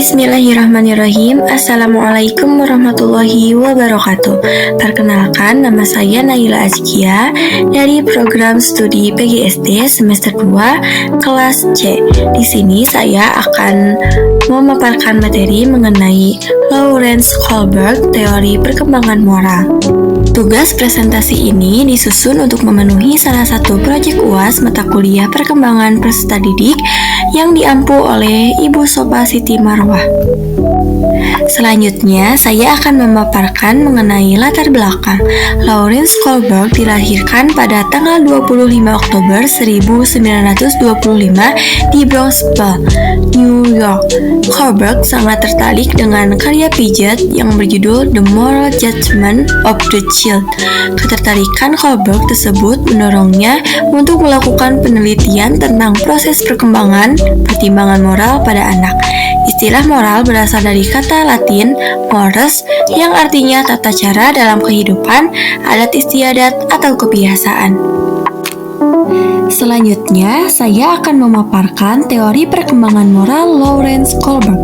Bismillahirrahmanirrahim. Assalamualaikum warahmatullahi wabarakatuh. Perkenalkan, nama saya Naila Azkia dari program studi PGSD semester 2 kelas C. Di sini saya akan memaparkan materi mengenai Lawrence Kohlberg, teori perkembangan moral. Tugas presentasi ini disusun untuk memenuhi salah satu proyek UAS mata kuliah perkembangan peserta didik yang diampu oleh Ibu Sopa Siti Marwah. Selanjutnya, saya akan memaparkan mengenai latar belakang. Lawrence Kohlberg dilahirkan pada tanggal 25 Oktober 1925 di Bronxville, New York. Kohlberg sangat tertarik dengan karya Piaget yang berjudul The Moral Judgment of the Child. Ketertarikan Kohlberg tersebut mendorongnya untuk melakukan penelitian tentang proses perkembangan pertimbangan moral pada anak. Istilah moral berasal dari kata Latin mores yang artinya tata cara dalam kehidupan, adat istiadat, atau kebiasaan. Selanjutnya, saya akan memaparkan teori perkembangan moral Lawrence Kohlberg.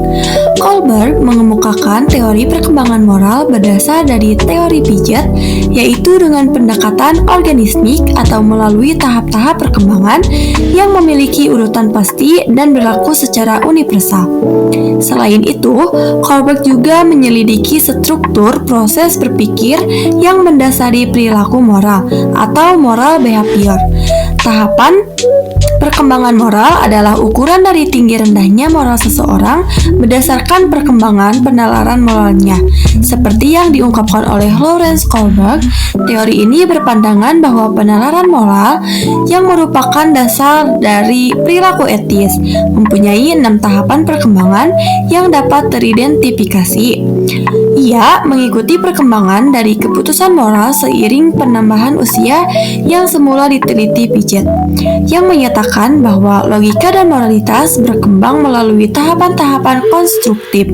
Kohlberg mengemukakan teori perkembangan moral berdasar dari teori Piaget, yaitu dengan pendekatan organismik atau melalui tahap-tahap perkembangan yang memiliki urutan pasti dan berlaku secara universal. Selain itu, Kohlberg juga menyelidiki struktur proses berpikir yang mendasari perilaku moral atau moral behavior. Tahapan perkembangan moral adalah ukuran dari tinggi rendahnya moral seseorang berdasarkan perkembangan penalaran moralnya. Seperti yang diungkapkan oleh Lawrence Kohlberg, teori ini berpandangan bahwa penalaran moral yang merupakan dasar dari perilaku etis mempunyai 6 tahapan perkembangan yang dapat teridentifikasi. Ia mengikuti perkembangan dari keputusan moral seiring penambahan usia yang semula diteliti Piaget, yang menyatakan bahwa logika dan moralitas berkembang melalui tahapan-tahapan konstruktif.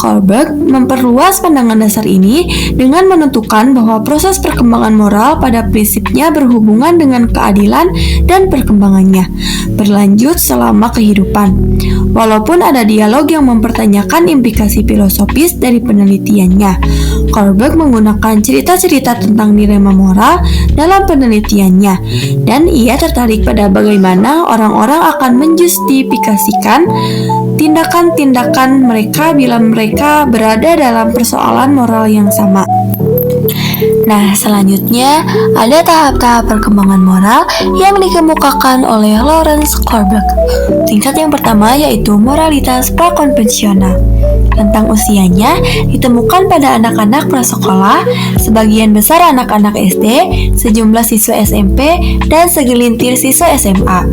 Kohlberg memperluas pandangan dasar ini dengan menentukan bahwa proses perkembangan moral pada prinsipnya berhubungan dengan keadilan dan perkembangannya berlanjut selama kehidupan. Walaupun ada dialog yang mempertanyakan implikasi filosofis dari penelitiannya, Kohlberg menggunakan cerita-cerita tentang dilema moral dalam penelitiannya, dan ia tertarik pada bagaimana orang-orang akan menjustifikasikan tindakan-tindakan mereka bila mereka berada dalam persoalan moral yang sama. Nah, selanjutnya ada tahap-tahap perkembangan moral yang dikemukakan oleh Lawrence Kohlberg. Tingkat yang pertama yaitu moralitas prakonvensional. Rentang usianya ditemukan pada anak-anak prasekolah, sebagian besar anak-anak SD, sejumlah siswa SMP, dan segelintir siswa SMA.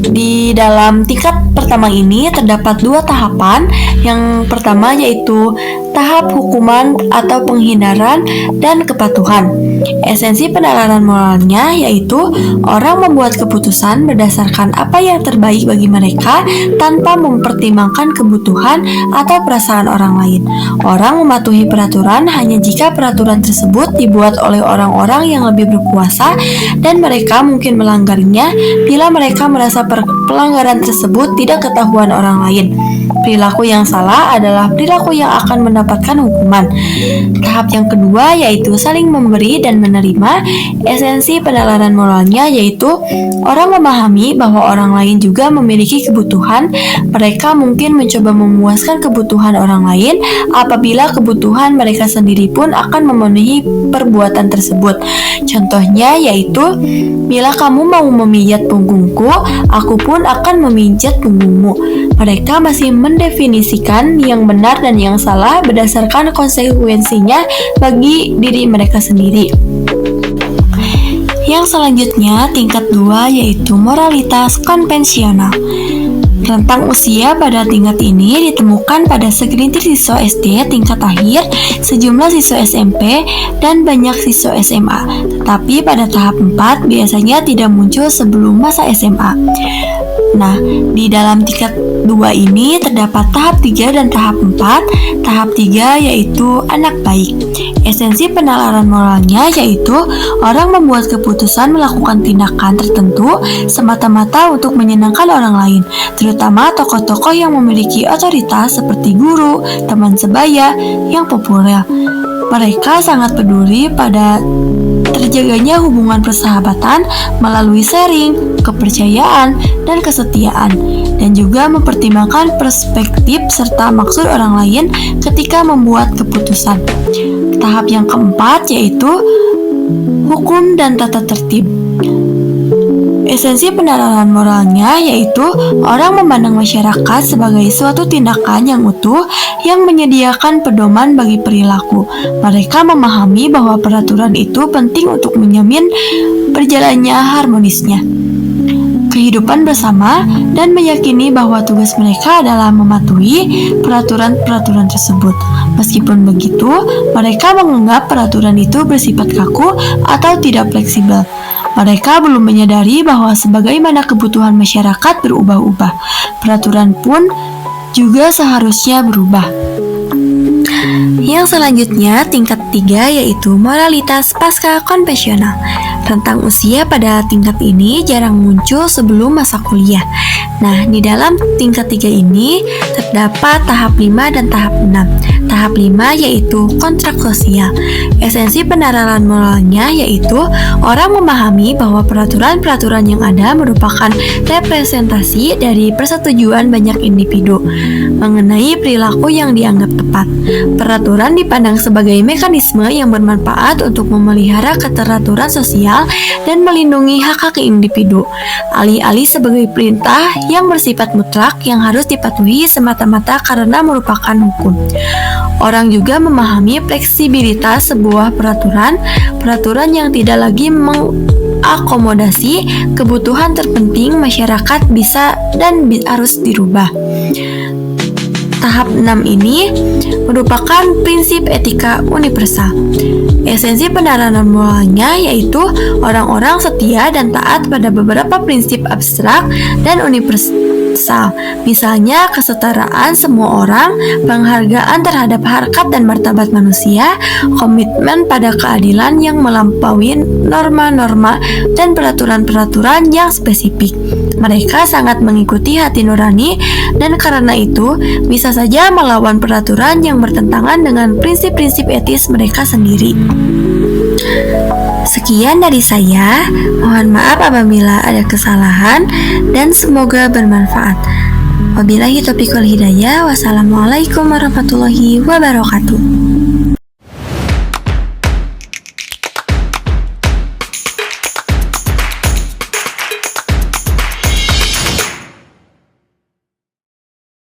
Di dalam tingkat pertama ini terdapat 2 tahapan. Yang pertama yaitu tahap hukuman atau penghindaran dan kepatuhan. Esensi penalaran moralnya yaitu orang membuat keputusan berdasarkan apa yang terbaik bagi mereka tanpa mempertimbangkan kebutuhan atau perasaan orang lain. Orang mematuhi peraturan hanya jika peraturan tersebut dibuat oleh orang-orang yang lebih berkuasa dan mereka mungkin melanggarnya bila mereka merasa pelanggaran tersebut tidak ketahuan orang lain. Perilaku yang salah adalah perilaku yang akan mendapatkan hukuman. Tahap yang kedua yaitu saling memberi dan menerima. Esensi penalaran moralnya yaitu orang memahami bahwa orang lain juga memiliki kebutuhan. Mereka mungkin mencoba memuaskan kebutuhan orang lain apabila kebutuhan mereka sendiri pun akan memenuhi perbuatan tersebut. Contohnya yaitu, bila kamu mau memijat punggungku, aku pun akan memijat punggungmu. Mereka masih mendefinisikan yang benar dan yang salah berdasarkan konsekuensinya bagi diri mereka sendiri. Yang selanjutnya, tingkat 2 yaitu moralitas konvensional. Rentang usia pada tingkat ini ditemukan pada segelintir siswa SD tingkat akhir, sejumlah siswa SMP, dan banyak siswa SMA. Tetapi pada tahap 4 biasanya tidak muncul sebelum masa SMA. Nah, di dalam tingkat 2 ini terdapat tahap 3 dan tahap 4. Tahap 3 yaitu anak baik. Esensi penalaran moralnya yaitu orang membuat keputusan melakukan tindakan tertentu semata-mata untuk menyenangkan orang lain, terutama terutama tokoh-tokoh yang memiliki otoritas seperti guru, teman sebaya yang populer. Mereka sangat peduli pada terjaganya hubungan persahabatan melalui sharing, kepercayaan, dan kesetiaan, dan juga mempertimbangkan perspektif serta maksud orang lain ketika membuat keputusan. Tahap yang keempat yaitu hukum dan tata tertib. Esensi penerapan moralnya yaitu orang memandang masyarakat sebagai suatu tindakan yang utuh yang menyediakan pedoman bagi perilaku. Mereka memahami bahwa peraturan itu penting untuk menjamin berjalannya harmonisnya kehidupan bersama dan meyakini bahwa tugas mereka adalah mematuhi peraturan-peraturan tersebut. Meskipun begitu, mereka menganggap peraturan itu bersifat kaku atau tidak fleksibel. Mereka belum menyadari bahwa sebagaimana kebutuhan masyarakat berubah-ubah, peraturan pun juga seharusnya berubah. Yang selanjutnya, tingkat 3 yaitu moralitas pasca konvensional. Rentang usia pada tingkat ini jarang muncul sebelum masa kuliah. Nah, di dalam tingkat 3 ini terdapat tahap 5 dan tahap 6. Tahap 5 yaitu kontrak sosial. Esensi penerapan moralnya yaitu orang memahami bahwa peraturan-peraturan yang ada merupakan representasi dari persetujuan banyak individu mengenai perilaku yang dianggap tepat. Peraturan dipandang sebagai mekanisme yang bermanfaat untuk memelihara keteraturan sosial dan melindungi hak-hak individu, alih-alih sebagai perintah yang bersifat mutlak yang harus dipatuhi semata-mata karena merupakan hukum. Orang juga memahami fleksibilitas sebuah peraturan yang tidak lagi mengakomodasi kebutuhan terpenting masyarakat bisa dan harus dirubah. Tahap 6 ini merupakan prinsip etika universal. Esensi penerapan moralnya yaitu orang-orang setia dan taat pada beberapa prinsip abstrak dan universal. Misalnya kesetaraan semua orang, penghargaan terhadap harkat dan martabat manusia, komitmen pada keadilan yang melampaui norma-norma dan peraturan-peraturan yang spesifik. Mereka sangat mengikuti hati nurani dan karena itu bisa saja melawan peraturan yang bertentangan dengan prinsip-prinsip etis mereka sendiri. Sekian dari saya, mohon maaf apabila ada kesalahan dan semoga bermanfaat. Wabillahi taufiq wal hidayah. Wassalamualaikum warahmatullahi wabarakatuh.